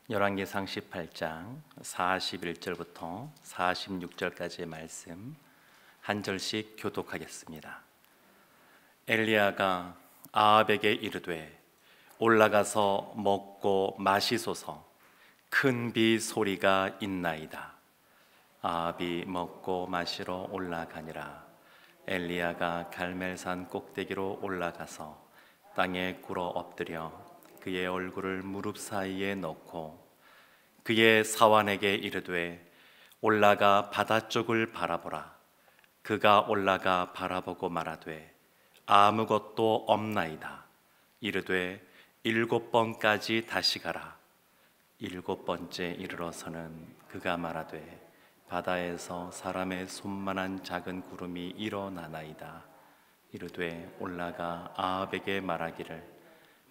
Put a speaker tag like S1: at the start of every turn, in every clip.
S1: 열왕기상 18장 41절부터 46절까지의 말씀 한 절씩 교독하겠습니다. 엘리야가 아합에게 이르되 올라가서 먹고 마시소서. 큰 비 소리가 있나이다. 아합이 먹고 마시러 올라가니라. 엘리야가 갈멜산 꼭대기로 올라가서 땅에 꿇어 엎드려 그의 얼굴을 무릎 사이에 넣고 그의 사환에게 이르되 올라가 바다 쪽을 바라보라. 그가 올라가 바라보고 말하되 아무것도 없나이다. 이르되 7번까지 다시 가라. 7번째 이르러서는 그가 말하되 바다에서 사람의 손만한 작은 구름이 일어나나이다. 이르되 올라가 아합에게 말하기를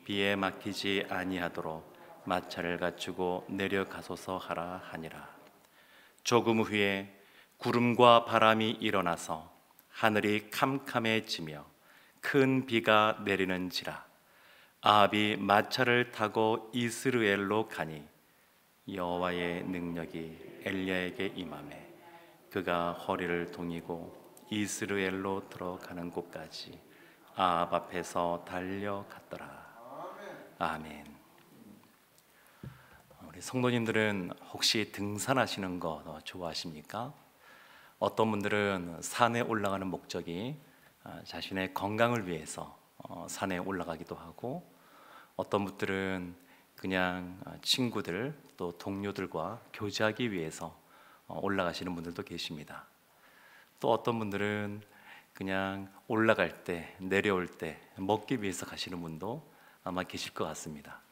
S1: 비에 막히지 아니하도록 마차를 갖추고 내려가소서 하라 하니라. 조금 후에 구름과 바람이 일어나서 하늘이 캄캄해지며 큰 비가 내리는지라. 아합이 마차를 타고 이스르엘로 가니 여호와의 능력이 엘리야에게 임하매 그가 허리를 동이고 이스르엘로 들어가는 곳까지 아합 앞에서 달려갔더라. 아멘. 우리 성도님들은 혹시 등산하시는 거 좋아하십니까? 어떤 분들은 산에 올라가는 목적이 자신의 건강을 위해서 산에 올라가기도 하고, 어떤 분들은 그냥 친구들 또 동료들과 교제하기 위해서 올라가시는 분들도 계십니다. 또 어떤 분들은 그냥 올라갈 때 내려올 때 먹기 위해서 가시는 분도 아마 계실 것 같습니다.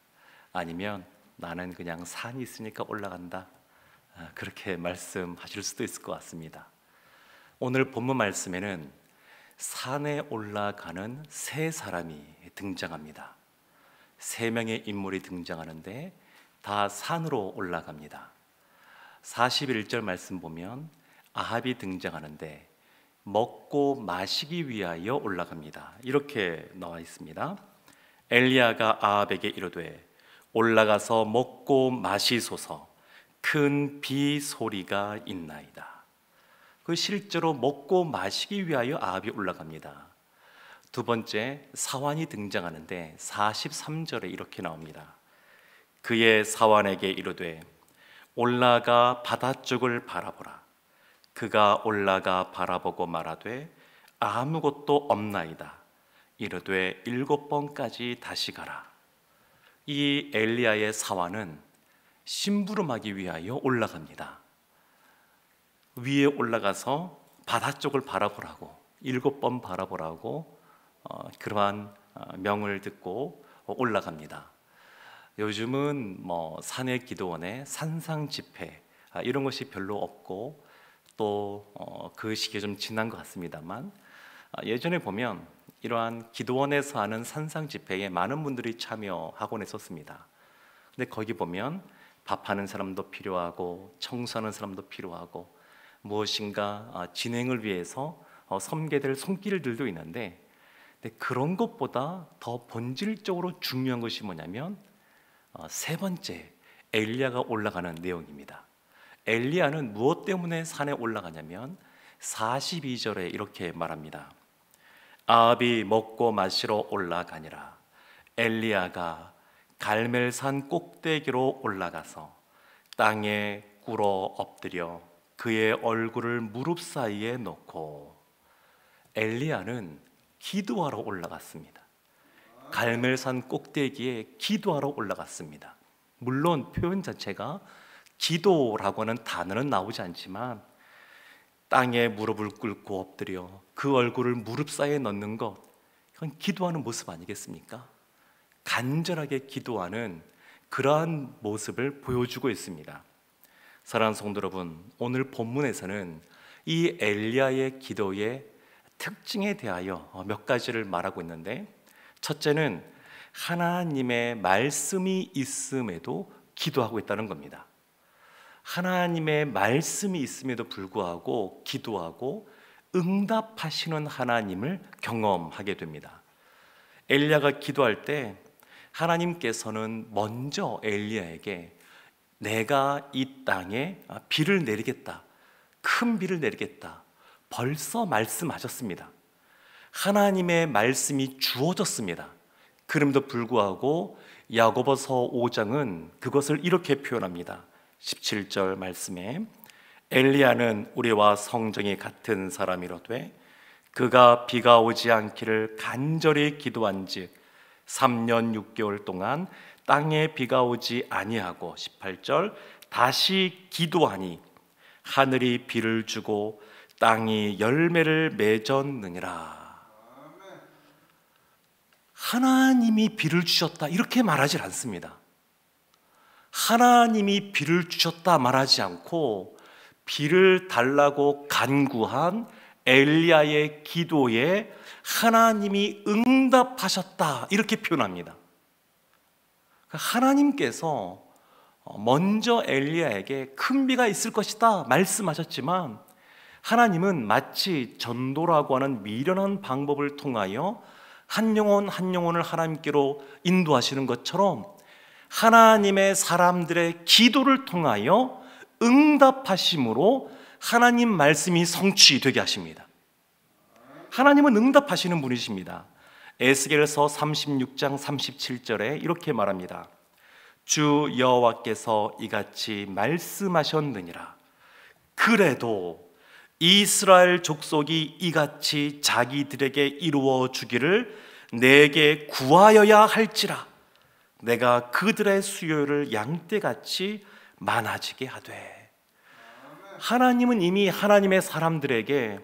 S1: 아니면 나는 그냥 산이 있으니까 올라간다, 그렇게 말씀하실 수도 있을 것 같습니다. 오늘 본문 말씀에는 산에 올라가는 세 사람이 등장합니다. 세 명의 인물이 등장하는데 다 산으로 올라갑니다. 41절 말씀 보면 아합이 등장하는데 먹고 마시기 위하여 올라갑니다. 이렇게 나와 있습니다. 엘리야가 아합에게 이르되 올라가서 먹고 마시소서. 큰 비 소리가 있나이다. 그 실제로 먹고 마시기 위하여 아합이 올라갑니다. 두 번째 사환이 등장하는데 43절에 이렇게 나옵니다. 그의 사환에게 이르되 올라가 바다 쪽을 바라보라. 그가 올라가 바라보고 말하되 아무것도 없나이다. 이르되 7번까지 다시 가라. 이 엘리야의 사환은 심부름하기 위하여 올라갑니다. 위에 올라가서 바다 쪽을 바라보라고 7번 바라보라고 그러한 명을 듣고 올라갑니다. 요즘은 산의 기도원에 산상 집회 이런 것이 별로 없고 또 그 시기가 좀 지난 것 같습니다만, 예전에 보면 이러한 기도원에서 하는 산상 집회에 많은 분들이 참여하곤 했었습니다. 근데 거기 보면 밥하는 사람도 필요하고 청소하는 사람도 필요하고 무엇인가 진행을 위해서 섬게 될 손길들도 있는데, 근데 그런 것보다 더 본질적으로 중요한 것이 뭐냐면 세 번째 엘리야가 올라가는 내용입니다. 엘리야는 무엇 때문에 산에 올라가냐면 42절에 이렇게 말합니다. 아합이 먹고 마시러 올라가니라. 엘리야가 갈멜산 꼭대기로 올라가서 땅에 꿇어 엎드려 그의 얼굴을 무릎 사이에 놓고. 엘리야는 기도하러 올라갔습니다. 갈멜산 꼭대기에 기도하러 올라갔습니다. 물론 표현 자체가 기도라고 하는 단어는 나오지 않지만 땅에 무릎을 꿇고 엎드려 그 얼굴을 무릎 사이에 넣는 것, 이건 기도하는 모습 아니겠습니까? 간절하게 기도하는 그러한 모습을 보여주고 있습니다. 사랑하는 성도 여러분, 오늘 본문에서는 이 엘리야의 기도의 특징에 대하여 몇 가지를 말하고 있는데, 첫째는 하나님의 말씀이 있음에도 기도하고 있다는 겁니다. 하나님의 말씀이 있음에도 불구하고 기도하고 응답하시는 하나님을 경험하게 됩니다. 엘리야가 기도할 때 하나님께서는 먼저 엘리야에게 내가 이 땅에 비를 내리겠다, 큰 비를 내리겠다, 벌써 말씀하셨습니다. 하나님의 말씀이 주어졌습니다. 그럼에도 불구하고 야고보서 5장은 그것을 이렇게 표현합니다. 17절 말씀에 엘리야는 우리와 성정이 같은 사람이로되 그가 비가 오지 않기를 간절히 기도한즉 3년 6개월 동안 땅에 비가 오지 아니하고 18절 다시 기도하니 하늘이 비를 주고 땅이 열매를 맺었느니라. 하나님이 비를 주셨다 이렇게 말하지 않습니다. 하나님이 비를 주셨다 말하지 않고 비를 달라고 간구한 엘리야의 기도에 하나님이 응답하셨다 이렇게 표현합니다. 하나님께서 먼저 엘리야에게 큰 비가 있을 것이다 말씀하셨지만 하나님은 마치 전도라고 하는 미련한 방법을 통하여 한 영혼 한 영혼을 하나님께로 인도하시는 것처럼 하나님의 사람들의 기도를 통하여 응답하심으로 하나님 말씀이 성취되게 하십니다. 하나님은 응답하시는 분이십니다. 에스겔서 36장 37절에 이렇게 말합니다. 주 여호와께서 이같이 말씀하셨느니라. 그래도 이스라엘 족속이 이같이 자기들에게 이루어 주기를 내게 구하여야 할지라. 내가 그들의 수요를 양떼같이 많아지게 하되. 하나님은 이미 하나님의 사람들에게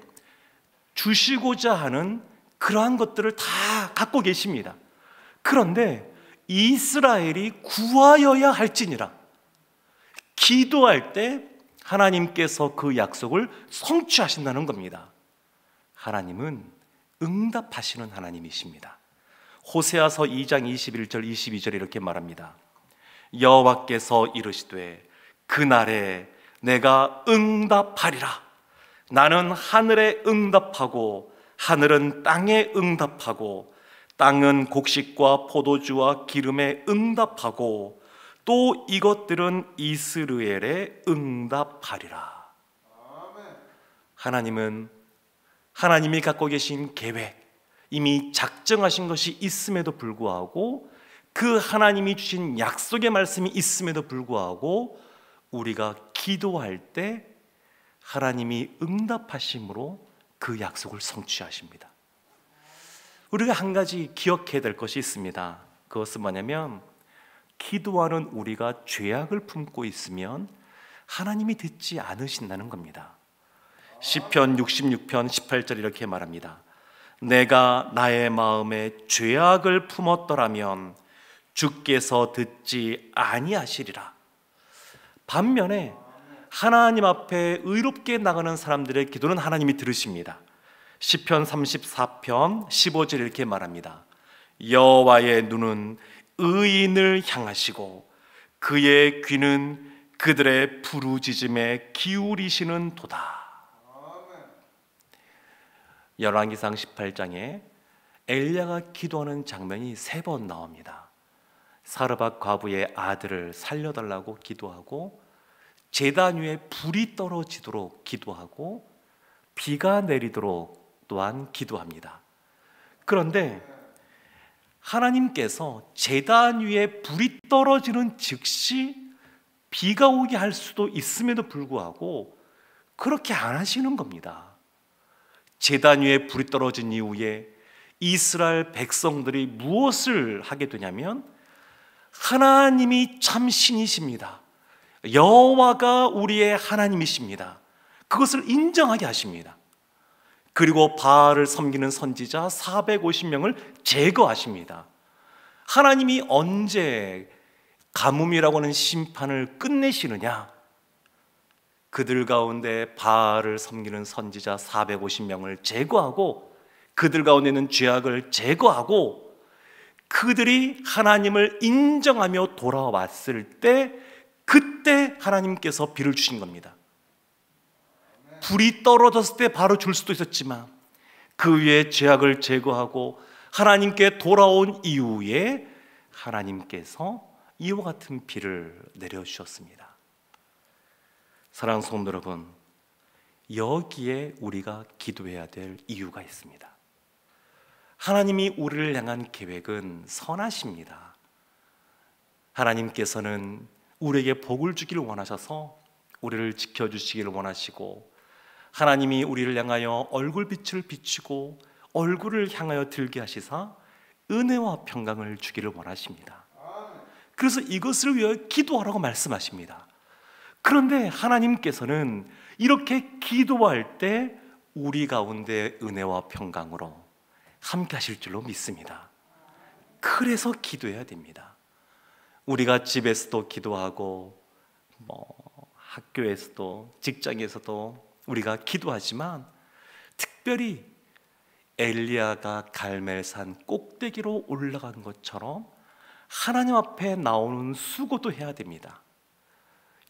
S1: 주시고자 하는 그러한 것들을 다 갖고 계십니다. 그런데 이스라엘이 구하여야 할지니라. 기도할 때 하나님께서 그 약속을 성취하신다는 겁니다. 하나님은 응답하시는 하나님이십니다. 호세아서 2장 21절 22절 이렇게 말합니다. 여호와께서 이르시되 그날에 내가 응답하리라. 나는 하늘에 응답하고 하늘은 땅에 응답하고 땅은 곡식과 포도주와 기름에 응답하고 또 이것들은 이스라엘에 응답하리라. 하나님은 하나님이 갖고 계신 계획, 이미 작정하신 것이 있음에도 불구하고 그 하나님이 주신 약속의 말씀이 있음에도 불구하고 우리가 기도할 때 하나님이 응답하심으로 그 약속을 성취하십니다. 우리가 한 가지 기억해야 될 것이 있습니다. 그것은 뭐냐면 기도하는 우리가 죄악을 품고 있으면 하나님이 듣지 않으신다는 겁니다. 시편 66편 18절 이렇게 말합니다. 내가 나의 마음에 죄악을 품었더라면 주께서 듣지 아니하시리라. 반면에 하나님 앞에 의롭게 나가는 사람들의 기도는 하나님이 들으십니다. 시편 34편 15절 이렇게 말합니다. 여호와의 눈은 의인을 향하시고 그의 귀는 그들의 부르짖음에 기울이시는 도다. 열왕기상 18장에 엘리야가 기도하는 장면이 3번 나옵니다. 사르밧 과부의 아들을 살려달라고 기도하고 제단 위에 불이 떨어지도록 기도하고 비가 내리도록 또한 기도합니다. 그런데 하나님께서 제단 위에 불이 떨어지는 즉시 비가 오게 할 수도 있음에도 불구하고 그렇게 안 하시는 겁니다. 제단 위에 불이 떨어진 이후에 이스라엘 백성들이 무엇을 하게 되냐면 하나님이 참 신이십니다. 여호와가 우리의 하나님이십니다. 그것을 인정하게 하십니다. 그리고 바알을 섬기는 선지자 450명을 제거하십니다. 하나님이 언제 가뭄이라고 하는 심판을 끝내시느냐? 그들 가운데 바알을 섬기는 선지자 450명을 제거하고 그들 가운데 있는 죄악을 제거하고 그들이 하나님을 인정하며 돌아왔을 때 그때 하나님께서 비를 주신 겁니다. 불이 떨어졌을 때 바로 줄 수도 있었지만 그 위에 죄악을 제거하고 하나님께 돌아온 이후에 하나님께서 이와 같은 비를 내려주셨습니다. 사랑하는 성도 여러분, 여기에 우리가 기도해야 될 이유가 있습니다. 하나님이 우리를 향한 계획은 선하십니다. 하나님께서는 우리에게 복을 주기를 원하셔서 우리를 지켜주시기를 원하시고, 하나님이 우리를 향하여 얼굴빛을 비추고 얼굴을 향하여 들게 하시사 은혜와 평강을 주기를 원하십니다. 그래서 이것을 위하여 기도하라고 말씀하십니다. 그런데 하나님께서는 이렇게 기도할 때 우리 가운데 은혜와 평강으로 함께 하실 줄로 믿습니다. 그래서 기도해야 됩니다. 우리가 집에서도 기도하고 학교에서도 직장에서도 우리가 기도하지만, 특별히 엘리야가 갈멜산 꼭대기로 올라간 것처럼 하나님 앞에 나오는 수고도 해야 됩니다.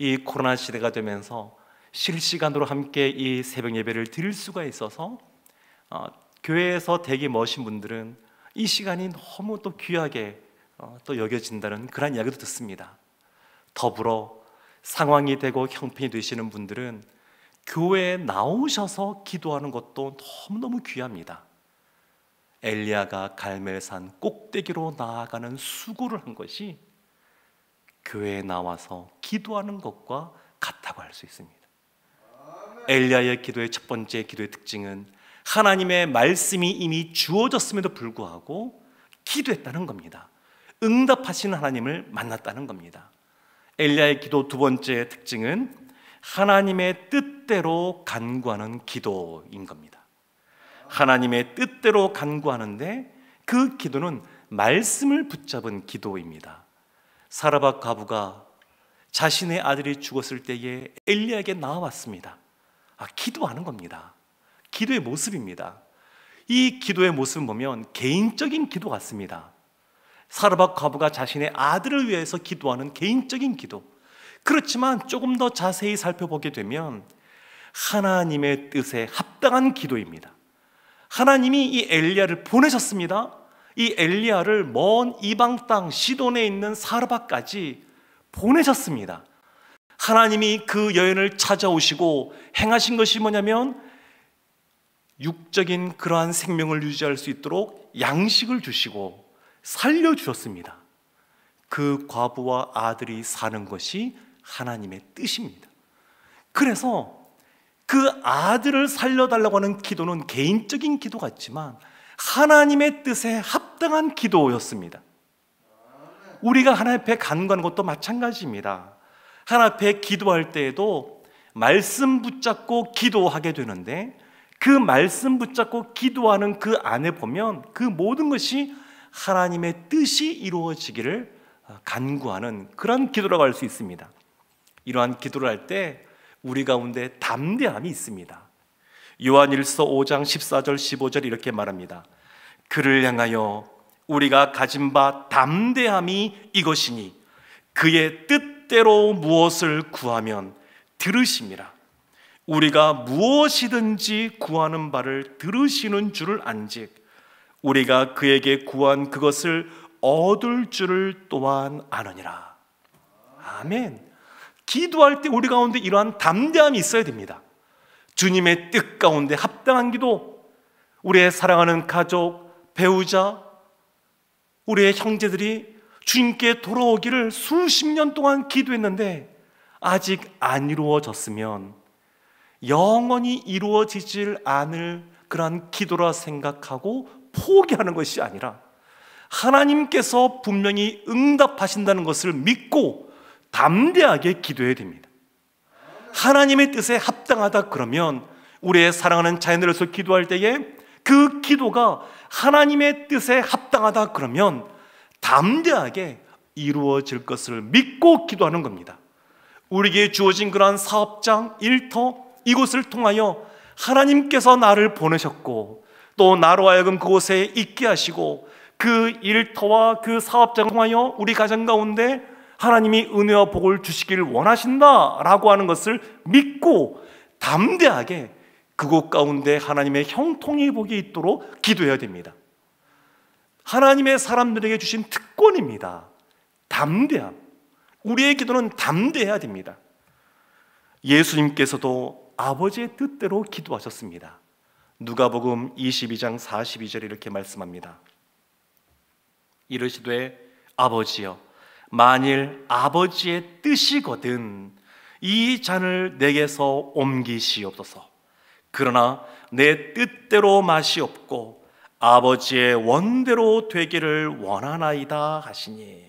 S1: 이 코로나 시대가 되면서 실시간으로 함께 이 새벽 예배를 드릴 수가 있어서 교회에서 되게 멋진 분들은 이 시간이 너무 또 귀하게 또 여겨진다는 그런 이야기도 듣습니다. 더불어 상황이 되고 형편이 되시는 분들은 교회에 나오셔서 기도하는 것도 너무너무 귀합니다. 엘리야가 갈멜산 꼭대기로 나아가는 수고를 한 것이 교회에 나와서 기도하는 것과 같다고 할 수 있습니다. 엘리야의 기도의 첫 번째 기도의 특징은 하나님의 말씀이 이미 주어졌음에도 불구하고 기도했다는 겁니다. 응답하시는 하나님을 만났다는 겁니다. 엘리야의 기도 두 번째 특징은 하나님의 뜻대로 간구하는 기도인 겁니다. 하나님의 뜻대로 간구하는데 그 기도는 말씀을 붙잡은 기도입니다. 사라밧 과부가 자신의 아들이 죽었을 때에 엘리야에게 나와왔습니다. 기도하는 겁니다. 기도의 모습입니다. 이 기도의 모습을 보면 개인적인 기도 같습니다. 사라밧 과부가 자신의 아들을 위해서 기도하는 개인적인 기도. 그렇지만 조금 더 자세히 살펴보게 되면 하나님의 뜻에 합당한 기도입니다. 하나님이 이 엘리야를 보내셨습니다. 이 엘리야를 먼 이방 땅 시돈에 있는 사르밧까지 보내셨습니다. 하나님이 그 여인을 찾아오시고 행하신 것이 뭐냐면 육적인 그러한 생명을 유지할 수 있도록 양식을 주시고 살려주셨습니다. 그 과부와 아들이 사는 것이 하나님의 뜻입니다. 그래서 그 아들을 살려달라고 하는 기도는 개인적인 기도 같지만 하나님의 뜻에 합당한 기도였습니다. 우리가 하나님 앞에 간구하는 것도 마찬가지입니다. 하나님 앞에 기도할 때에도 말씀 붙잡고 기도하게 되는데, 그 말씀 붙잡고 기도하는 그 안에 보면 그 모든 것이 하나님의 뜻이 이루어지기를 간구하는 그런 기도라고 할 수 있습니다. 이러한 기도를 할 때 우리 가운데 담대함이 있습니다. 요한일서 5장 14절 15절 이렇게 말합니다. 그를 향하여 우리가 가진 바 담대함이 이것이니 그의 뜻대로 무엇을 구하면 들으심이라. 우리가 무엇이든지 구하는 바를 들으시는 줄을 안즉 우리가 그에게 구한 그것을 얻을 줄을 또한 아느니라. 아멘. 기도할 때 우리 가운데 이러한 담대함이 있어야 됩니다. 주님의 뜻 가운데 합당한 기도, 우리의 사랑하는 가족, 배우자, 우리의 형제들이 주님께 돌아오기를 수십 년 동안 기도했는데 아직 안 이루어졌으면 영원히 이루어지질 않을 그러한 기도라 생각하고 포기하는 것이 아니라 하나님께서 분명히 응답하신다는 것을 믿고 담대하게 기도해야 됩니다. 하나님의 뜻에 합당하다 그러면 우리의 사랑하는 자녀들에서 기도할 때에 그 기도가 하나님의 뜻에 합당하다 그러면 담대하게 이루어질 것을 믿고 기도하는 겁니다. 우리에게 주어진 그러한 사업장, 일터, 이곳을 통하여 하나님께서 나를 보내셨고 또 나로 하여금 그곳에 있게 하시고 그 일터와 그 사업장을 통하여 우리 가정 가운데 하나님이 은혜와 복을 주시기를 원하신다라고 하는 것을 믿고 담대하게 그곳 가운데 하나님의 형통의 복이 있도록 기도해야 됩니다. 하나님의 사람들에게 주신 특권입니다. 담대함. 우리의 기도는 담대해야 됩니다. 예수님께서도 아버지의 뜻대로 기도하셨습니다. 누가복음 22장 42절에 이렇게 말씀합니다. 이르시되 아버지여, 만일 아버지의 뜻이거든 이 잔을 내게서 옮기시옵소서. 그러나 내 뜻대로 마시옵고 아버지의 원대로 되기를 원하나이다 하시니.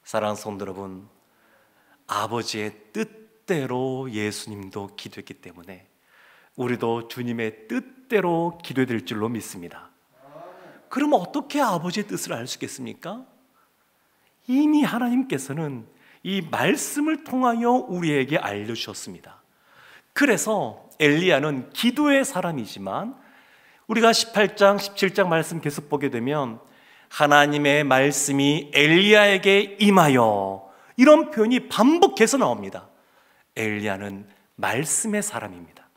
S1: 사랑하는 성도 여러분, 아버지의 뜻대로 예수님도 기도했기 때문에 우리도 주님의 뜻대로 기도될 줄로 믿습니다. 그럼 어떻게 아버지의 뜻을 알 수 있겠습니까? 이미 하나님께서는 이 말씀을 통하여 우리에게 알려주셨습니다. 그래서 엘리야는 기도의 사람이지만 우리가 18장, 17장 말씀 계속 보게 되면 하나님의 말씀이 엘리야에게 임하여, 이런 표현이 반복해서 나옵니다. 엘리야는 말씀의 사람입니다.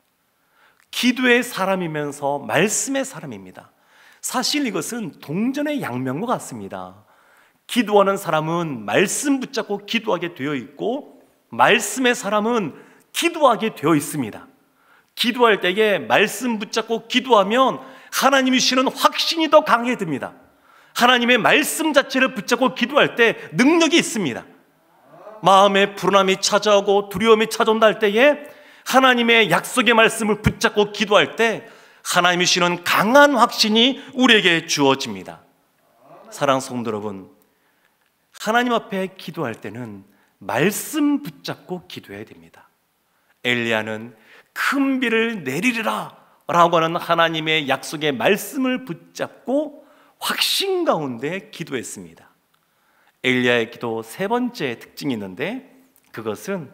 S1: 기도의 사람이면서 말씀의 사람입니다. 사실 이것은 동전의 양면과 같습니다. 기도하는 사람은 말씀 붙잡고 기도하게 되어 있고, 말씀의 사람은 기도하게 되어 있습니다. 기도할 때에 말씀 붙잡고 기도하면 하나님이 주시는 확신이 더 강해집니다. 하나님의 말씀 자체를 붙잡고 기도할 때 능력이 있습니다. 마음에 불안함이 찾아오고 두려움이 찾아온다 할 때에 하나님의 약속의 말씀을 붙잡고 기도할 때 하나님이 주시는 강한 확신이 우리에게 주어집니다. 사랑하는 성도 여러분, 하나님 앞에 기도할 때는 말씀 붙잡고 기도해야 됩니다. 엘리야는 큰 비를 내리리라 라고 하는 하나님의 약속의 말씀을 붙잡고 확신 가운데 기도했습니다. 엘리야의 기도 세 번째 특징이 있는데, 그것은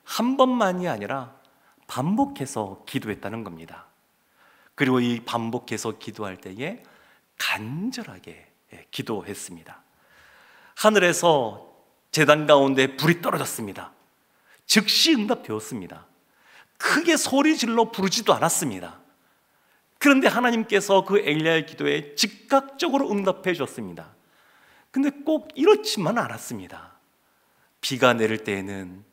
S1: 한 번만이 아니라 반복해서 기도했다는 겁니다. 그리고 이 반복해서 기도할 때에 간절하게 기도했습니다. 하늘에서 제단 가운데 불이 떨어졌습니다. 즉시 응답되었습니다. 크게 소리 질러 부르지도 않았습니다. 그런데 하나님께서 그 엘리야의 기도에 즉각적으로 응답해 주었습니다. 근데 꼭 이렇지만 않았습니다. 비가 내릴 때에는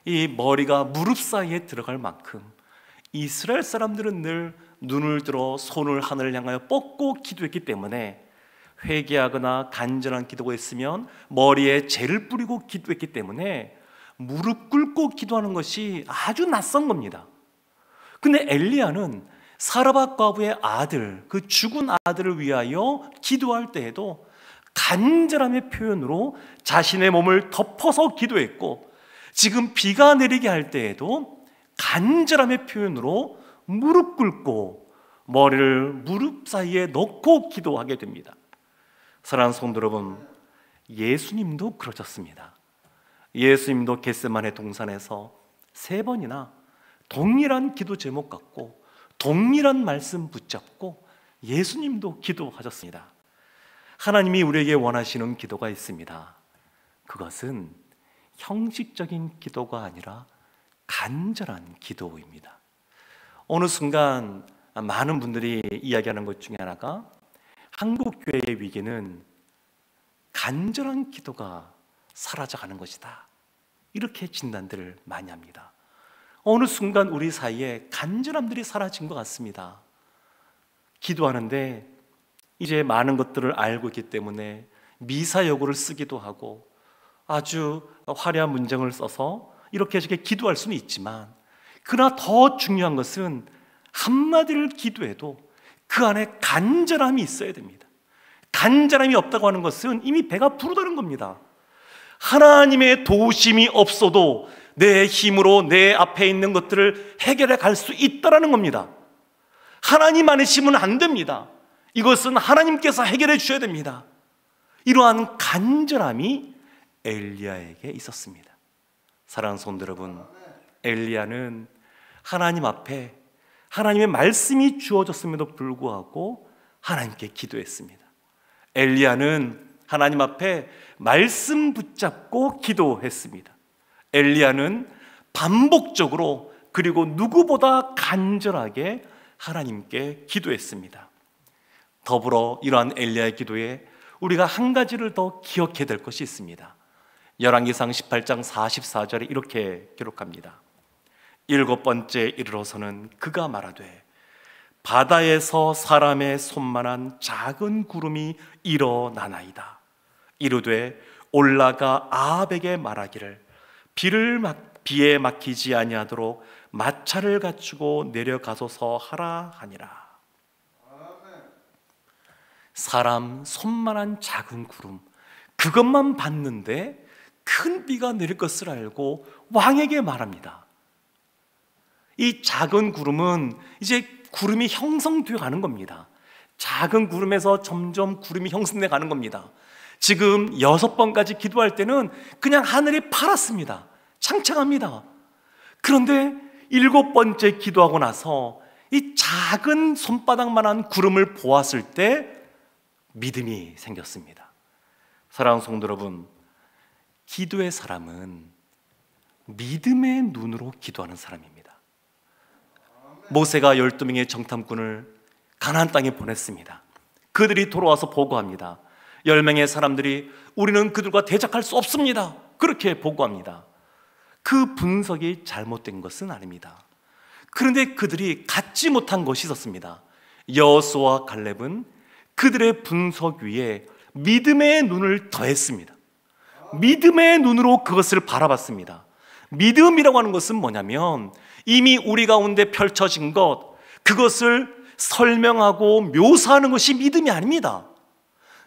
S1: 이 머리가 무릎 사이에 들어갈 만큼 이스라엘 사람들은 늘 눈을 들어 손을 하늘을 향하여 뻗고 기도했기 때문에, 회개하거나 간절한 기도가 있으면 머리에 재를 뿌리고 기도했기 때문에 무릎 꿇고 기도하는 것이 아주 낯선 겁니다. 근데 엘리야는 사라밧 과부의 아들, 그 죽은 아들을 위하여 기도할 때에도 간절함의 표현으로 자신의 몸을 덮어서 기도했고, 지금 비가 내리게 할 때에도 간절함의 표현으로 무릎 꿇고 머리를 무릎 사이에 넣고 기도하게 됩니다. 사랑하는 성도 여러분, 예수님도 그러셨습니다. 예수님도 겟세마네 동산에서 3번이나 동일한 기도 제목 갖고 동일한 말씀 붙잡고 예수님도 기도하셨습니다. 하나님이 우리에게 원하시는 기도가 있습니다. 그것은 형식적인 기도가 아니라 간절한 기도입니다. 어느 순간 많은 분들이 이야기하는 것 중에 하나가, 한국 교회의 위기는 간절한 기도가 사라져가는 것이다, 이렇게 진단들을 많이 합니다. 어느 순간 우리 사이에 간절함들이 사라진 것 같습니다. 기도하는데 이제 많은 것들을 알고 있기 때문에 미사여구를 쓰기도 하고 아주 화려한 문장을 써서 이렇게 저렇게 기도할 수는 있지만, 그러나 더 중요한 것은 한마디를 기도해도 그 안에 간절함이 있어야 됩니다. 간절함이 없다고 하는 것은 이미 배가 부르다는 겁니다. 하나님의 도우심이 없어도 내 힘으로 내 앞에 있는 것들을 해결해 갈 수 있다는 겁니다. 하나님 안 계시면 안 됩니다. 이것은 하나님께서 해결해 주셔야 됩니다. 이러한 간절함이 엘리야에게 있었습니다. 사랑하는 성도 여러분, 엘리야는 하나님 앞에 하나님의 말씀이 주어졌음에도 불구하고 하나님께 기도했습니다. 엘리야는 하나님 앞에 말씀 붙잡고 기도했습니다. 엘리야는 반복적으로 그리고 누구보다 간절하게 하나님께 기도했습니다. 더불어 이러한 엘리야의 기도에 우리가 한 가지를 더 기억해야 될 것이 있습니다. 열왕기상 18장 44절에 이렇게 기록합니다. 7번째 이르러서는 그가 말하되 바다에서 사람의 손만한 작은 구름이 일어나나이다. 이르되 올라가 아합에게 말하기를 비에 막히지 아니하도록 마차를 갖추고 내려가소서 하라 하니라. 사람 손만한 작은 구름, 그것만 봤는데 큰 비가 내릴 것을 알고 왕에게 말합니다. 이 작은 구름은 이제 구름이 형성되어 가는 겁니다. 작은 구름에서 점점 구름이 형성되어 가는 겁니다. 지금 6번까지 기도할 때는 그냥 하늘이 파랗습니다. 창창합니다. 그런데 7번째 기도하고 나서 이 작은 손바닥만한 구름을 보았을 때 믿음이 생겼습니다. 사랑하는 성도 여러분, 기도의 사람은 믿음의 눈으로 기도하는 사람입니다. 모세가 12명의 정탐꾼을 가나안 땅에 보냈습니다. 그들이 돌아와서 보고합니다. 10명의 사람들이 우리는 그들과 대적할 수 없습니다, 그렇게 보고합니다. 그 분석이 잘못된 것은 아닙니다. 그런데 그들이 갖지 못한 것이 있었습니다. 여호수아와 갈렙은 그들의 분석 위에 믿음의 눈을 더했습니다. 믿음의 눈으로 그것을 바라봤습니다. 믿음이라고 하는 것은 뭐냐면 이미 우리 가운데 펼쳐진 것, 그것을 설명하고 묘사하는 것이 믿음이 아닙니다.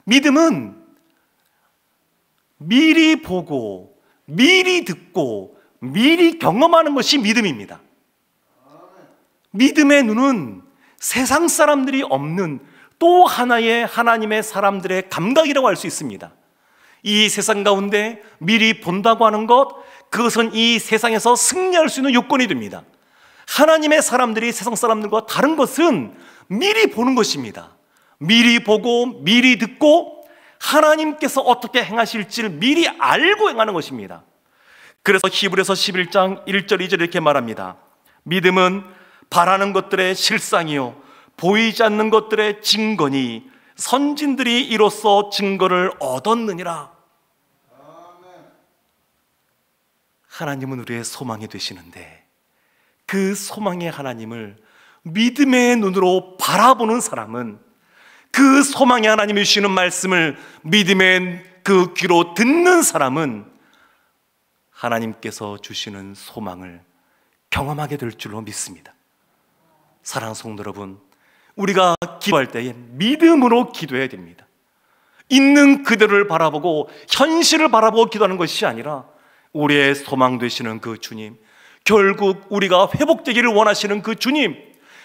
S1: 믿음은 미리 보고 미리 듣고 미리 경험하는 것이 믿음입니다. 믿음의 눈은 세상 사람들이 없는 또 하나의 하나님의 사람들의 감각이라고 할 수 있습니다. 이 세상 가운데 미리 본다고 하는 것, 그것은 이 세상에서 승리할 수 있는 요건이 됩니다. 하나님의 사람들이 세상 사람들과 다른 것은 미리 보는 것입니다. 미리 보고 미리 듣고 하나님께서 어떻게 행하실지를 미리 알고 행하는 것입니다. 그래서 히브리서 11장 1절 2절 이렇게 말합니다. 믿음은 바라는 것들의 실상이요 보이지 않는 것들의 증거니 선진들이 이로써 증거를 얻었느니라. 하나님은 우리의 소망이 되시는데 그 소망의 하나님을 믿음의 눈으로 바라보는 사람은, 그 소망의 하나님이 주시는 말씀을 믿음의 그 귀로 듣는 사람은 하나님께서 주시는 소망을 경험하게 될 줄로 믿습니다. 사랑하는 성도 여러분, 우리가 기도할 때에 믿음으로 기도해야 됩니다. 있는 그대로를 바라보고 현실을 바라보고 기도하는 것이 아니라 우리의 소망 되시는 그 주님, 결국 우리가 회복되기를 원하시는 그 주님,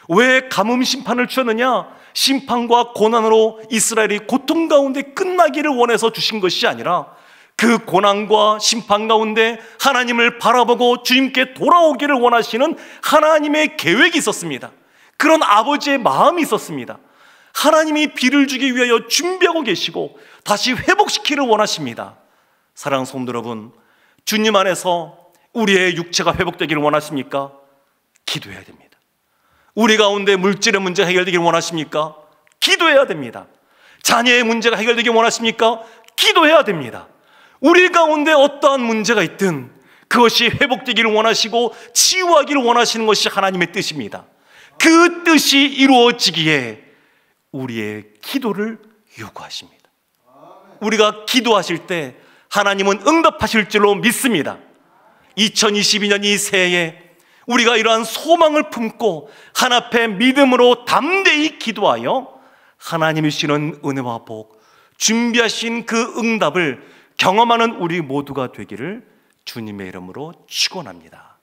S1: 왜 가뭄 심판을 주셨느냐? 심판과 고난으로 이스라엘이 고통 가운데 끝나기를 원해서 주신 것이 아니라 그 고난과 심판 가운데 하나님을 바라보고 주님께 돌아오기를 원하시는 하나님의 계획이 있었습니다. 그런 아버지의 마음이 있었습니다. 하나님이 비를 주기 위하여 준비하고 계시고 다시 회복시키기를 원하십니다. 사랑하는 성도 여러분, 주님 안에서 우리의 육체가 회복되기를 원하십니까? 기도해야 됩니다. 우리 가운데 물질의 문제가 해결되기를 원하십니까? 기도해야 됩니다. 자녀의 문제가 해결되기를 원하십니까? 기도해야 됩니다. 우리 가운데 어떠한 문제가 있든 그것이 회복되기를 원하시고 치유하기를 원하시는 것이 하나님의 뜻입니다. 그 뜻이 이루어지기에 우리의 기도를 요구하십니다. 우리가 기도하실 때 하나님은 응답하실 줄로 믿습니다. 2022년 이 새해에 우리가 이러한 소망을 품고 한 앞에 믿음으로 담대히 기도하여 하나님이 주시는 은혜와 복, 준비하신 그 응답을 경험하는 우리 모두가 되기를 주님의 이름으로 축원합니다.